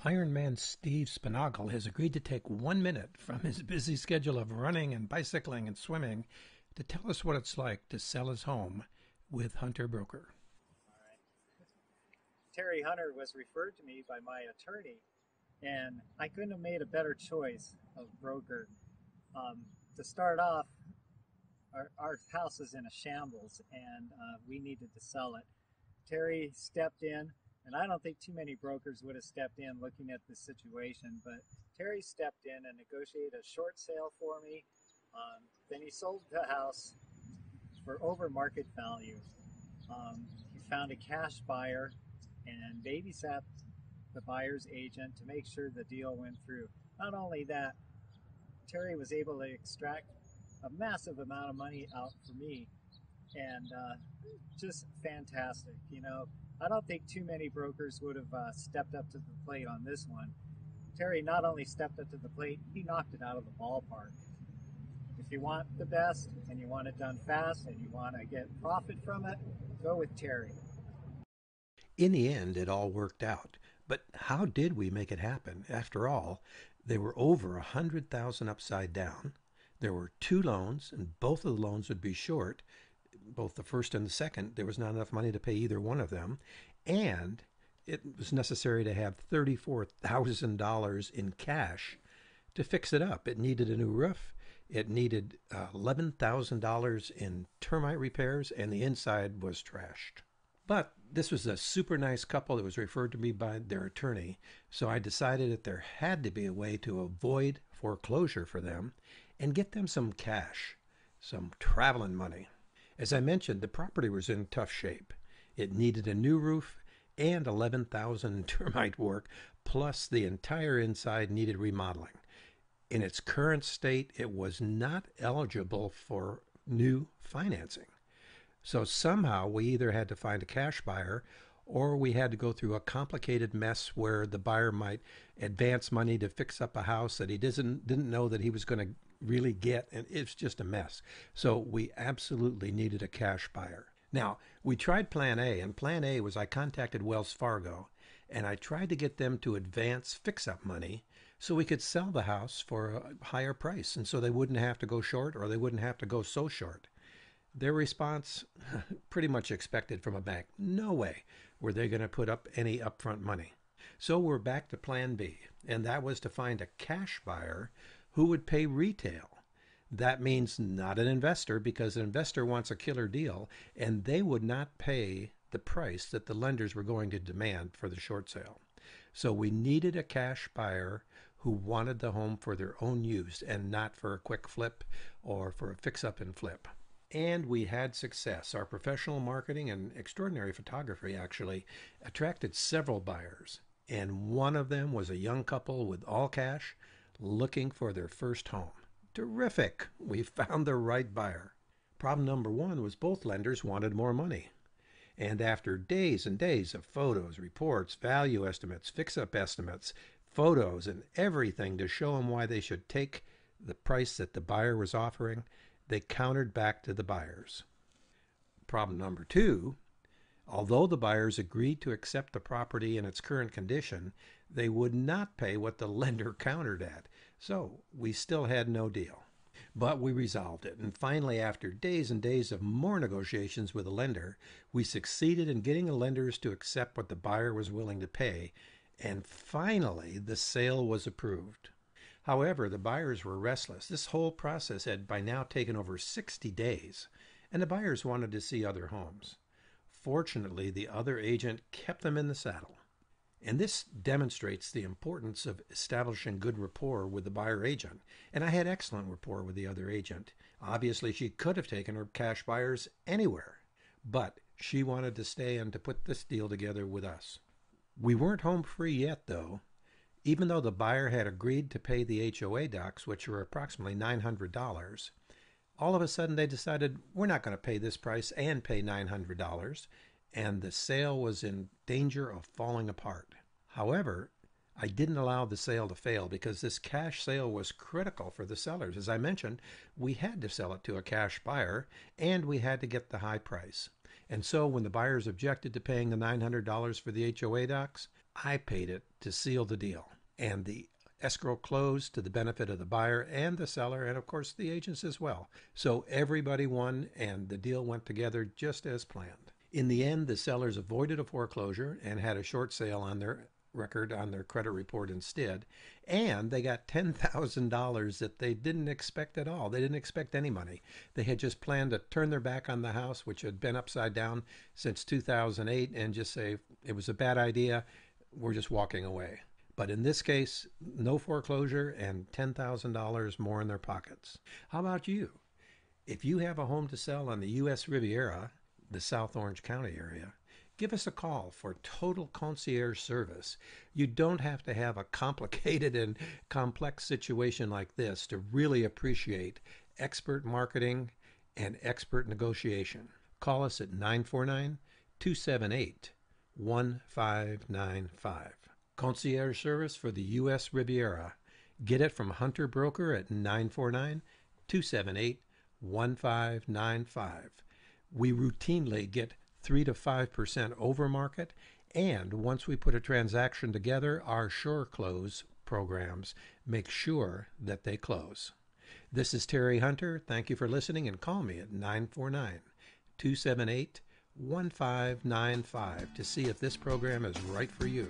Ironman Steve Spinagle has agreed to take 1 minute from his busy schedule of running and bicycling and swimming to tell us what it's like to sell his home with Hunter Broker. All right. Terry Hunter was referred to me by my attorney, and I couldn't have made a better choice of broker. To start off, our house is in a shambles, and we needed to sell it. Terry stepped in, and I don't think too many brokers would have stepped in looking at this situation, but Terry stepped in and negotiated a short sale for me. Then he sold the house for over market value. He found a cash buyer and babysat the buyer's agent to make sure the deal went through. Not only that, Terry was able to extract a massive amount of money out for me, and just fantastic. You know, I don't think too many brokers would have stepped up to the plate on this one. Terry not only stepped up to the plate, he knocked it out of the ballpark. If you want the best and you want it done fast and you want to get profit from it, go with Terry. In the end, it all worked out. But how did we make it happen? After all, they were over 100,000 upside down. There were two loans, and both of the loans would be short. Both the first and the second, there was not enough money to pay either one of them. And it was necessary to have $34,000 in cash to fix it up. It needed a new roof. It needed $11,000 in termite repairs, and the inside was trashed. But this was a super nice couple that was referred to me by their attorney, so I decided that there had to be a way to avoid foreclosure for them and get them some cash, some traveling money. As I mentioned, the property was in tough shape. It needed a new roof and $11,000 in termite work, plus the entire inside needed remodeling. In its current state, it was not eligible for new financing. So somehow we either had to find a cash buyer or we had to go through a complicated mess where the buyer might advance money to fix up a house that he didn't know that he was going to really get, and it's just a mess. So we absolutely needed a cash buyer. Now, we tried Plan A, and Plan A was I contacted Wells Fargo, and I tried to get them to advance fix-up money so we could sell the house for a higher price, and so they wouldn't have to go short or they wouldn't have to go so short. Their response, pretty much expected from a bank. No way were they going to put up any upfront money. So we're back to Plan B, and that was to find a cash buyer who would pay retail. That means not an investor, because an investor wants a killer deal, and they would not pay the price that the lenders were going to demand for the short sale. So we needed a cash buyer who wanted the home for their own use and not for a quick flip or for a fix-up and flip. And we had success. Our professional marketing and extraordinary photography actually attracted several buyers. And one of them was a young couple with all cash looking for their first home. Terrific! We found the right buyer. Problem number one was both lenders wanted more money. And after days and days of photos, reports, value estimates, fix-up estimates, photos, and everything to show them why they should take the price that the buyer was offering, they countered back to the buyers. Problem number two, although the buyers agreed to accept the property in its current condition, they would not pay what the lender countered at. So we still had no deal. But we resolved it, and finally, after days and days of more negotiations with the lender, we succeeded in getting the lenders to accept what the buyer was willing to pay, and finally the sale was approved. However, the buyers were restless. This whole process had by now taken over 60 days, and the buyers wanted to see other homes. Fortunately, the other agent kept them in the saddle. And this demonstrates the importance of establishing good rapport with the buyer agent. And I had excellent rapport with the other agent. Obviously, she could have taken her cash buyers anywhere, but she wanted to stay and to put this deal together with us. We weren't home free yet, though. Even though the buyer had agreed to pay the HOA docs, which were approximately $900, all of a sudden they decided we're not going to pay this price and pay $900, and the sale was in danger of falling apart. However, I didn't allow the sale to fail because this cash sale was critical for the sellers. As I mentioned, we had to sell it to a cash buyer, and we had to get the high price. And so when the buyers objected to paying the $900 for the HOA docs, I paid it to seal the deal. And the escrow closed to the benefit of the buyer and the seller, and of course the agents as well. So everybody won, and the deal went together just as planned. In the end, the sellers avoided a foreclosure and had a short sale on their record on their credit report instead, and they got $10,000 that they didn't expect at all. They didn't expect any money. They had just planned to turn their back on the house, which had been upside down since 2008, and just say it was a bad idea. We're just walking away. But in this case, no foreclosure and $10,000 more in their pockets. How about you? If you have a home to sell on the U.S. Riviera, the South Orange County area, give us a call for total concierge service. You don't have to have a complicated and complex situation like this to really appreciate expert marketing and expert negotiation. Call us at 949 278 1595. Concierge service for the U.S. Riviera. Get it from Hunter Broker at 949 278 1595. We routinely get 3 to 5% over market, and once we put a transaction together, our sure close programs make sure that they close. This is Terry Hunter. Thank you for listening, and call me at 949 278 1595 to see if this program is right for you.